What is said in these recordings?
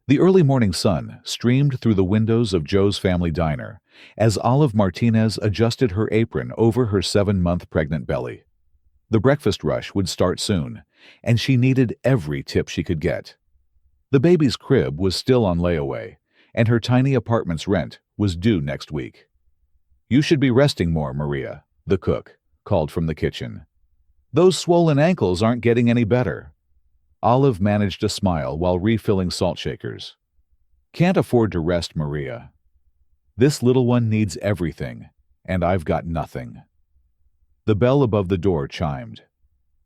The early morning sun streamed through the windows of Joe's family diner as Olive Martinez adjusted her apron over her 7-month pregnant belly. The breakfast rush would start soon, and she needed every tip she could get. The baby's crib was still on layaway, and her tiny apartment's rent was due next week. "You should be resting more, Maria," the cook called from the kitchen. "Those swollen ankles aren't getting any better." Olive managed a smile while refilling salt shakers. "Can't afford to rest, Maria. This little one needs everything, and I've got nothing." The bell above the door chimed.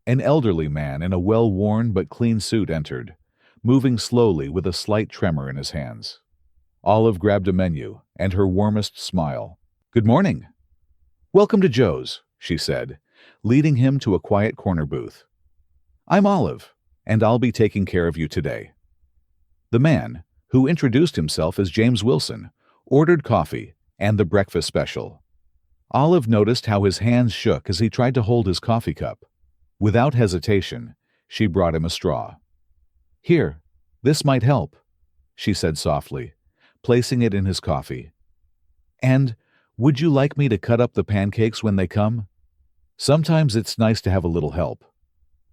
An elderly man in a well-worn but clean suit entered, moving slowly with a slight tremor in his hands. Olive grabbed a menu and her warmest smile. "Good morning." "Welcome to Joe's," she said, leading him to a quiet corner booth. "I'm Olive, and I'll be taking care of you today." The man, who introduced himself as James Wilson, ordered coffee and the breakfast special. Olive noticed how his hands shook as he tried to hold his coffee cup. Without hesitation, she brought him a straw. "Here, this might help," she said softly, placing it in his coffee. "And would you like me to cut up the pancakes when they come? Sometimes it's nice to have a little help."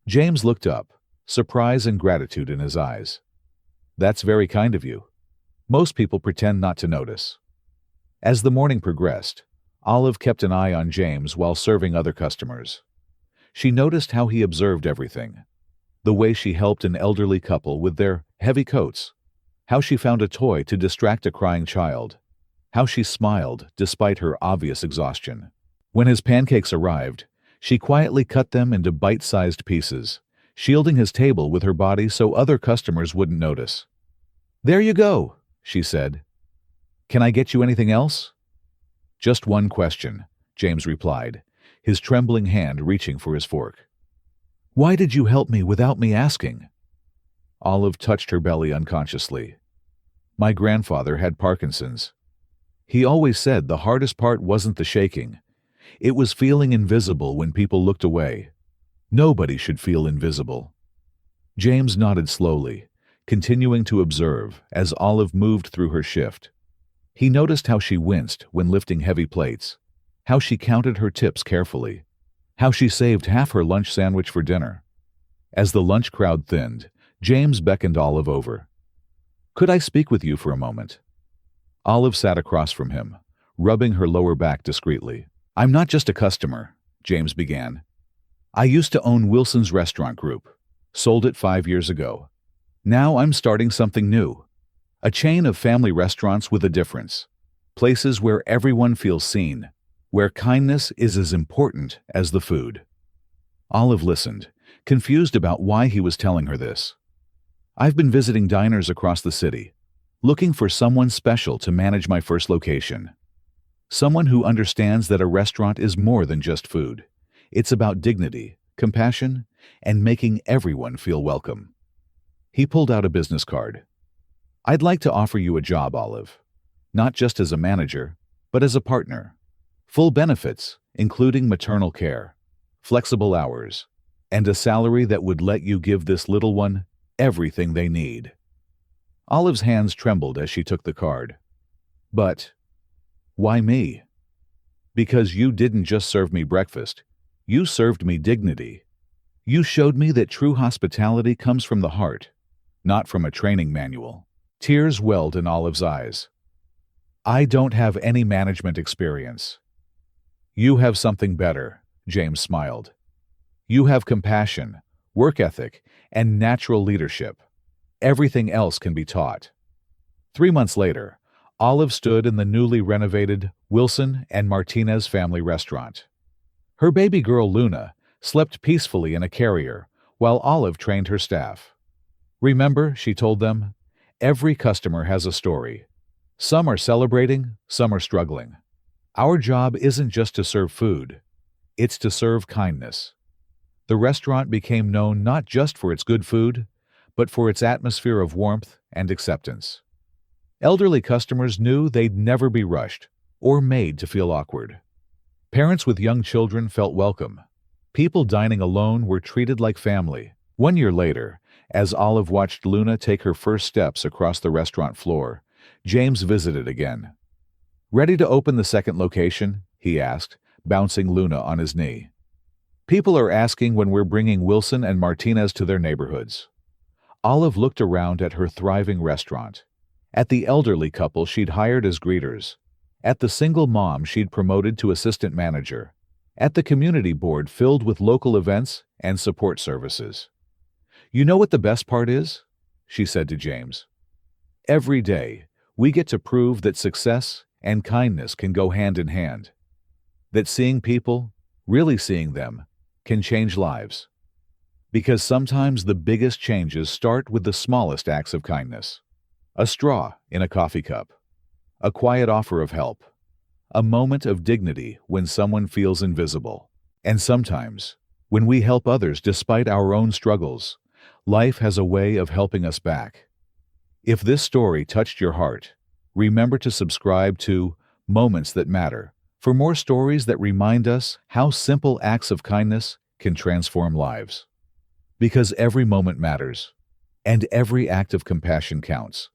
James looked up, surprise and gratitude in his eyes. "That's very kind of you. Most people pretend not to notice." As the morning progressed, Olive kept an eye on James while serving other customers. She noticed how he observed everything. The way she helped an elderly couple with their heavy coats. How she found a toy to distract a crying child. How she smiled despite her obvious exhaustion. When his pancakes arrived, she quietly cut them into bite-sized pieces, shielding his table with her body so other customers wouldn't notice. "There you go," she said. "Can I get you anything else?" "Just one question," James replied, his trembling hand reaching for his fork. "Why did you help me without me asking?" Olive touched her belly unconsciously. "My grandfather had Parkinson's. He always said the hardest part wasn't the shaking. It was feeling invisible when people looked away. Nobody should feel invisible." James nodded slowly, continuing to observe as Olive moved through her shift. He noticed how she winced when lifting heavy plates, how she counted her tips carefully, how she saved half her lunch sandwich for dinner. As the lunch crowd thinned, James beckoned Olive over. "Could I speak with you for a moment?" Olive sat across from him, rubbing her lower back discreetly. "I'm not just a customer," James began. "I used to own Wilson's Restaurant Group, sold it 5 years ago. Now I'm starting something new. A chain of family restaurants with a difference. Places where everyone feels seen, where kindness is as important as the food." Olive listened, confused about why he was telling her this. "I've been visiting diners across the city, looking for someone special to manage my first location. Someone who understands that a restaurant is more than just food. It's about dignity, compassion, and making everyone feel welcome." He pulled out a business card. "I'd like to offer you a job, Olive. Not just as a manager, but as a partner. Full benefits, including maternal care, flexible hours, and a salary that would let you give this little one everything they need." Olive's hands trembled as she took the card. "But why me?" "Because you didn't just serve me breakfast. You served me dignity. You showed me that true hospitality comes from the heart, not from a training manual." Tears welled in Olive's eyes. "I don't have any management experience." "You have something better," James smiled. "You have compassion, work ethic, and natural leadership. Everything else can be taught." 3 months later, Olive stood in the newly renovated Wilson and Martinez family restaurant. Her baby girl Luna slept peacefully in a carrier while Olive trained her staff. "Remember," she told them, "every customer has a story. Some are celebrating, some are struggling. Our job isn't just to serve food, it's to serve kindness." The restaurant became known not just for its good food, but for its atmosphere of warmth and acceptance. Elderly customers knew they'd never be rushed or made to feel awkward. Parents with young children felt welcome. People dining alone were treated like family. 1 year later, As Olive watched Luna take her first steps across the restaurant floor, James visited again. "Ready to open the second location?" he asked, bouncing Luna on his knee. "People are asking when we're bringing Wilson and Martinez to their neighborhoods." Olive looked around at her thriving restaurant, at the elderly couple she'd hired as greeters, at the single mom she'd promoted to assistant manager, at the community board filled with local events and support services. "You know what the best part is?" she said to James. "Every day, we get to prove that success and kindness can go hand in hand. That seeing people, really seeing them, can change lives. Because sometimes the biggest changes start with the smallest acts of kindness. A straw in a coffee cup, a quiet offer of help, a moment of dignity when someone feels invisible. And sometimes, when we help others despite our own struggles, life has a way of helping us back." If this story touched your heart, remember to subscribe to Moments That Matter for more stories that remind us how simple acts of kindness can transform lives. Because every moment matters, and every act of compassion counts.